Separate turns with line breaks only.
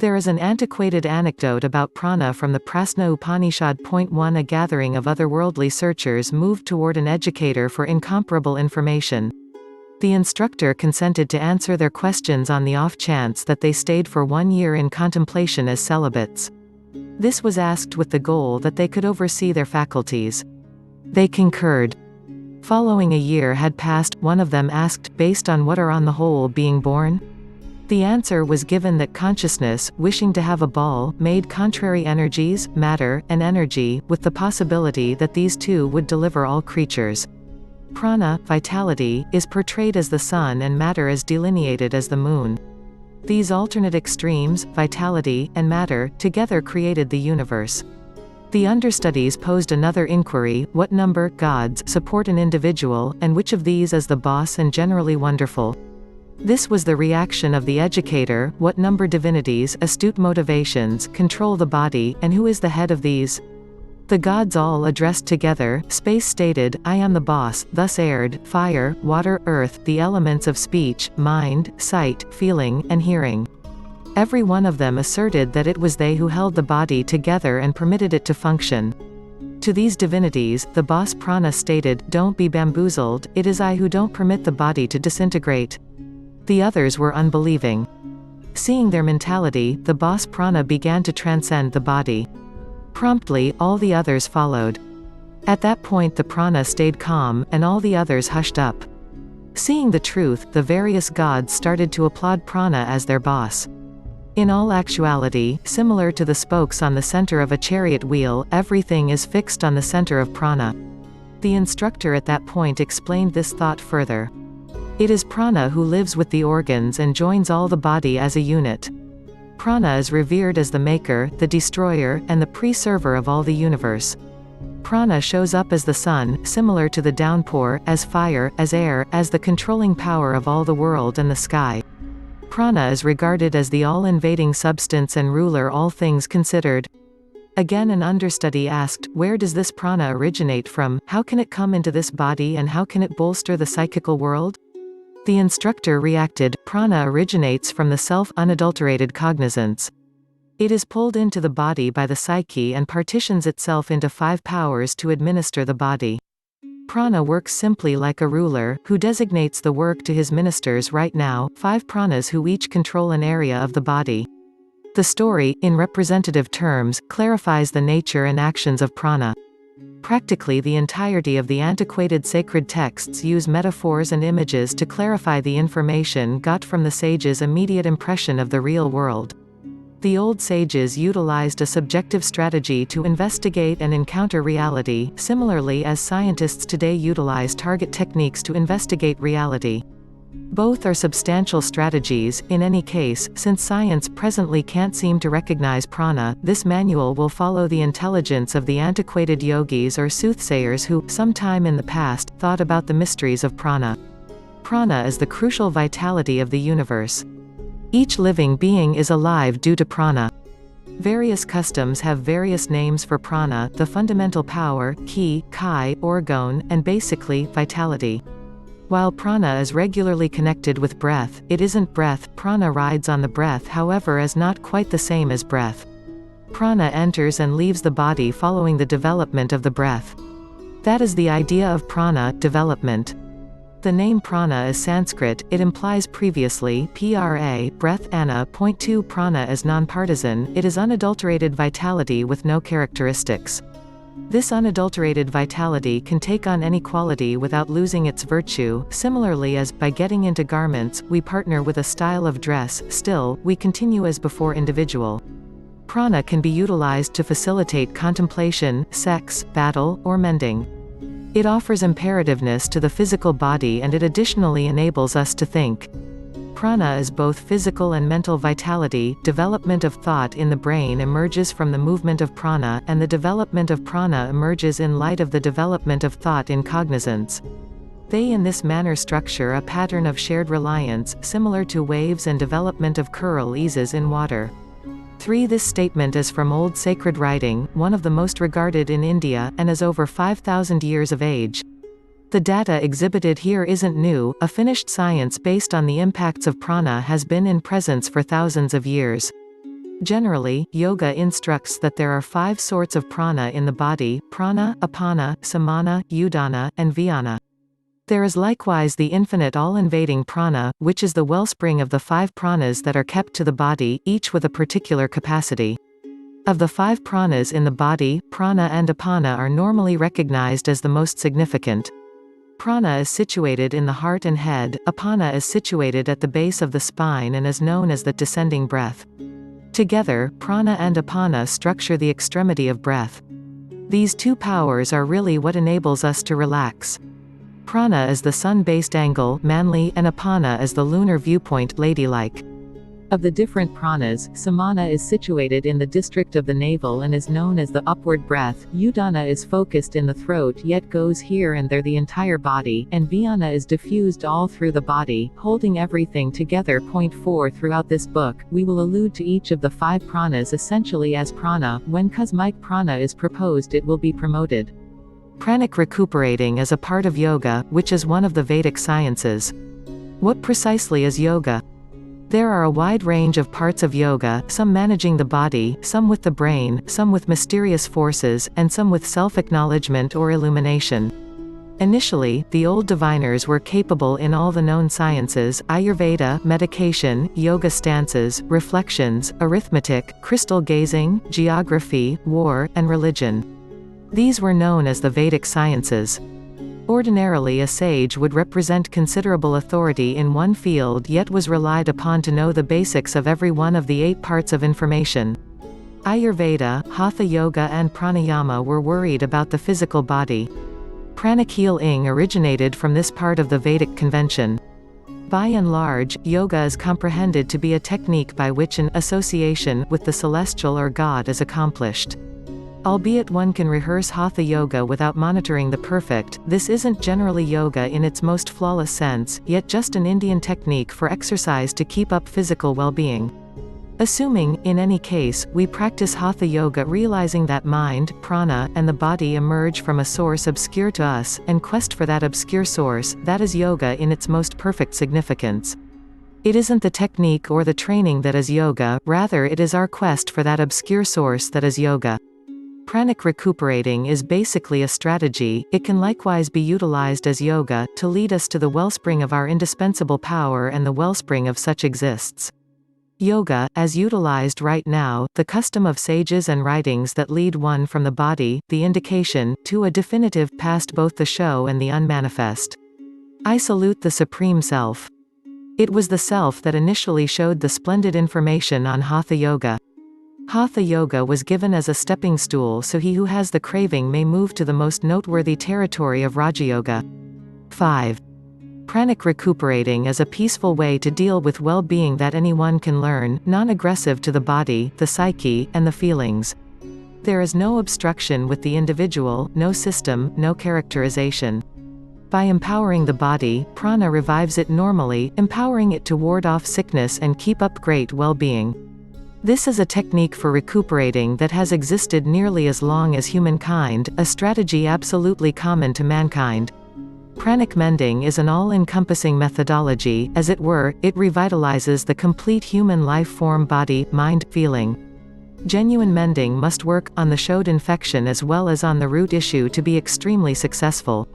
There is an antiquated anecdote about prana from the Prana Upanishad. 1 A gathering of otherworldly searchers moved toward an educator for incomparable information. The instructor consented to answer their questions on the off chance that they stayed for 1 year in contemplation as celibates. This was asked with the goal that they could oversee their faculties. They concurred. Following a year had passed, one of them asked, based on what are on the whole being born? The answer was given that consciousness, wishing to have a ball, made contrary energies, matter, and energy, with the possibility that these two would deliver all creatures. Prana, vitality, is portrayed as the sun and matter as delineated as the moon. These alternate extremes, vitality, and matter, together created the universe. The understudies posed another inquiry: what number gods support an individual, and which of these is the boss and generally wonderful? This was the reaction of the educator: what number divinities, astute motivations, control the body, and who is the head of these? The gods all addressed together. Space stated, I am the boss, thus aired, fire, water, earth, the elements of speech, mind, sight, feeling, and hearing. Every one of them asserted that it was they who held the body together and permitted it to function. To these divinities, the boss Prana stated, don't be bamboozled, it is I who don't permit the body to disintegrate. The others were unbelieving. Seeing their mentality, the boss Prana began to transcend the body. Promptly, all the others followed. At that point the prana stayed calm, and all the others hushed up. Seeing the truth, the various gods started to applaud prana as their boss. In all actuality, similar to the spokes on the center of a chariot wheel, everything is fixed on the center of prana. The instructor at that point explained this thought further. It is prana who lives with the organs and joins all the body as a unit. Prana is revered as the maker, the destroyer, and the preserver of all the universe. Prana shows up as the sun, similar to the downpour, as fire, as air, as the controlling power of all the world and the sky. Prana is regarded as the all-invading substance and ruler all things considered. Again an understudy asked, where does this prana originate from, how can it come into this body and how can it bolster the psychical world? The instructor reacted, prana originates from the self-unadulterated cognizance. It is pulled into the body by the psyche and partitions itself into 5 powers to administer the body. Prana works simply like a ruler, who designates the work to his ministers. Right now, 5 pranas who each control an area of the body. The story, in representative terms, clarifies the nature and actions of prana. Practically the entirety of the antiquated sacred texts use metaphors and images to clarify the information got from the sages' immediate impression of the real world. The old sages utilized a subjective strategy to investigate and encounter reality, similarly as scientists today utilize target techniques to investigate reality. Both are substantial strategies. In any case, since science presently can't seem to recognize prana, this manual will follow the intelligence of the antiquated yogis or soothsayers who, sometime in the past, thought about the mysteries of prana. Prana is the crucial vitality of the universe. Each living being is alive due to prana. Various customs have various names for prana: the fundamental power, ki, kai, orgone, and basically, vitality. While prana is regularly connected with breath, it isn't breath. Prana rides on the breath, however, is not quite the same as breath. Prana enters and leaves the body following the development of the breath. That is the idea of prana, development. The name prana is Sanskrit, it implies previously, pra, breath. Anna. 2 Prana is nonpartisan, it is unadulterated vitality with no characteristics. This unadulterated vitality can take on any quality without losing its virtue, similarly as, by getting into garments, we partner with a style of dress, still, we continue as before individual. Prana can be utilized to facilitate contemplation, sex, battle, or mending. It offers imperativeness to the physical body and it additionally enables us to think. Prana is both physical and mental vitality. Development of thought in the brain emerges from the movement of prana, and the development of prana emerges in light of the development of thought in cognizance. They in this manner structure a pattern of shared reliance, similar to waves and development of curl eases in water. 3 This statement is from old sacred writing, one of the most regarded in India, and is over 5,000 years of age. The data exhibited here isn't new, a finished science based on the impacts of prana has been in presence for thousands of years. Generally, yoga instructs that there are 5 sorts of prana in the body: prana, apana, samana, udana, and vyana. There is likewise the infinite all-invading prana, which is the wellspring of the 5 pranas that are kept to the body, each with a particular capacity. Of the 5 pranas in the body, prana and apana are normally recognized as the most significant. Prana is situated in the heart and head, apana is situated at the base of the spine and is known as the descending breath. Together, prana and apana structure the extremity of breath. These 2 powers are really what enables us to relax. Prana is the sun-based angle, manly, and apana is the lunar viewpoint, ladylike. Of the different pranas, samana is situated in the district of the navel and is known as the upward breath, udana is focused in the throat yet goes here and there the entire body, and vyana is diffused all through the body, holding everything together. Point 4. Throughout this book, we will allude to each of the 5 pranas essentially as prana. When cosmic prana is proposed, it will be promoted. Pranic recuperating is a part of yoga, which is one of the Vedic sciences. What precisely is yoga? There are a wide range of parts of yoga, some managing the body, some with the brain, some with mysterious forces, and some with self-acknowledgement or illumination. Initially, the old diviners were capable in all the known sciences: Ayurveda, medication, yoga stances, reflections, arithmetic, crystal gazing, geography, war, and religion. These were known as the Vedic sciences. Ordinarily, a sage would represent considerable authority in one field yet was relied upon to know the basics of every one of the 8 parts of information. Ayurveda, Hatha Yoga and Pranayama were worried about the physical body. Pranic healing originated from this part of the Vedic convention. By and large, yoga is comprehended to be a technique by which an association with the celestial or God is accomplished. Albeit one can rehearse Hatha Yoga without monitoring the perfect, this isn't generally yoga in its most flawless sense, yet just an Indian technique for exercise to keep up physical well-being. Assuming, in any case, we practice Hatha Yoga realizing that mind, prana, and the body emerge from a source obscure to us, and quest for that obscure source, that is yoga in its most perfect significance. It isn't the technique or the training that is yoga, rather it is our quest for that obscure source that is yoga. Pranic recuperating is basically a strategy. It can likewise be utilized as yoga, to lead us to the wellspring of our indispensable power, and the wellspring of such exists. Yoga, as utilized right now, the custom of sages and writings that lead one from the body, the indication, to a definitive, past both the show and the unmanifest. I salute the Supreme Self. It was the Self that initially showed the splendid information on Hatha Yoga. Hatha Yoga was given as a stepping stool so he who has the craving may move to the most noteworthy territory of Raja Yoga. 5. Pranic recuperating is a peaceful way to deal with well-being that anyone can learn, non-aggressive to the body, the psyche, and the feelings. There is no obstruction with the individual, no system, no characterization. By empowering the body, prana revives it normally, empowering it to ward off sickness and keep up great well-being. This is a technique for recuperating that has existed nearly as long as humankind, a strategy absolutely common to mankind. Pranic mending is an all-encompassing methodology, as it were, it revitalizes the complete human life form: body, mind, feeling. Genuine mending must work on the showed infection as well as on the root issue to be extremely successful.